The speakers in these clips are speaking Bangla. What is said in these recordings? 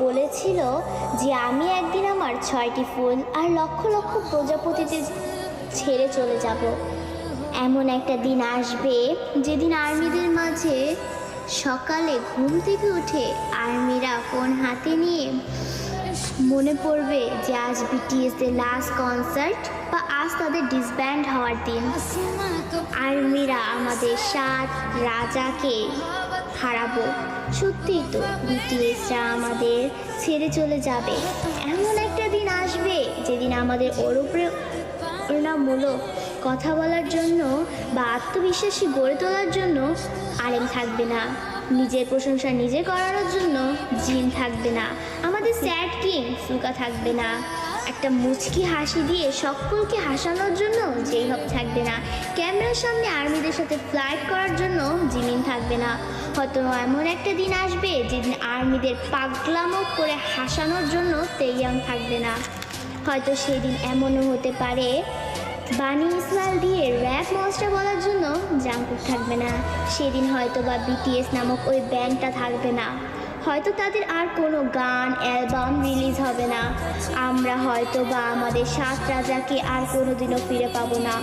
বলেছিল যে আমি একদিন আমার 6টি ফুল আর লক্ষ লক্ষ প্রজাপতিতে ছেড়ে চলে যাব। এমন একটা দিন আসবে যেদিন আর্মিদের মাঝে সকালে ঘুম থেকে উঠে আর্মিরা ফোন হাতে নিয়ে মনে পড়বে যে আজ বিটিএস এর লাস্ট কনসার্ট বা আজ তাদের ডিসব্যান্ড হওয়ার দিন। আর্মিরা আমাদের 7 রাজাকে হারাবো। সত্যিই তো বিটিএসরা আমাদের ছেড়ে চলে যাবে। এমন একটা দিন আসবে যেদিন আমাদের অনুপ্রেরণামূলক কথা বলার জন্য বা আত্মবিশ্বাসী গড়ে তোলার জন্য আলেম থাকবে না, নিজের প্রশংসা নিজে করানোর জন্য জিন থাকবে না, আমাদের স্যাড কিং সুকা থাকবে না, একটা মুচকি হাসি দিয়ে সকলকে হাসানোর জন্য যেই হোক থাকবে না, ক্যামেরার সামনে আর্মিদের সাথে ফ্লাইট করার জন্য জিমিন থাকবে না। হয়তো এমন একটা দিন আসবে যেদিন আর্মিদের পাগলামো করে হাসানোর জন্য তেইয়াং থাকবে না। হয়তো সেদিন এমনও হতে পারে বানি ইসমাইল দিয়ে র্যাপ মনস্টার বলার জন্য জাংকুক থাকবে না। সেদিন হয়তো বা বিটিএস নামক ওই ব্যান্ডটা থাকবে না। হয়তো তাদের আর কোনো গান অ্যালবাম রিলিজ হবে না। আমরা হয়তো বা আমাদের 7 রাজাকে আর কোনোদিনও ফিরে পাবো না।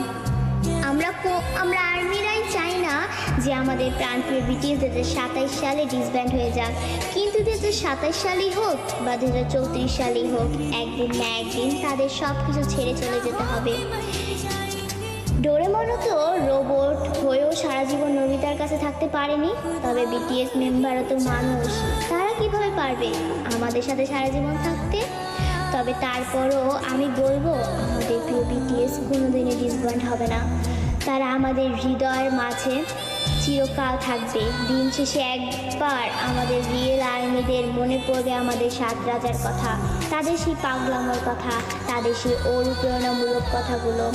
আমরা আর্মিরাই চাই না যে আমাদের প্রাণপ্রিয় বিটিএস 2027 সালে ডিসব্যান্ড হয়ে যাক, কিন্তু 2027 সালেই হোক বা 2034 সালেই হোক, একদিন না একদিন তাদের সব কিছু ছেড়ে চলে যেতে হবে। ডোরেমনও তো রোবট হয়েও সারা জীবন নোবিতার কাছে থাকতে পারেনি, তবে বিটিএস মেম্বারও তো মানুষ, তারা কিভাবে পারবে আমাদের সাথে সারা জীবন থাকতে? তবে তারপরও আমি বলবো আমাদের প্রিয় বিটিএস কোনোদিনই ডিসব্যান্ড হবে না। তারা আমাদের হৃদয়ের মাঝে চিরকাল থাকবে। দিন শেষে একবার আমাদের রিয়েল আর্মিদের মনে পড়বে আমাদের 7 রাজার কথা, তাদের সেই পাগলামোর কথা, তাদের সেই অনুপ্রেরণামূলক কথাগুলো,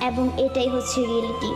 এবং এটাই হচ্ছে রিয়েলিটি।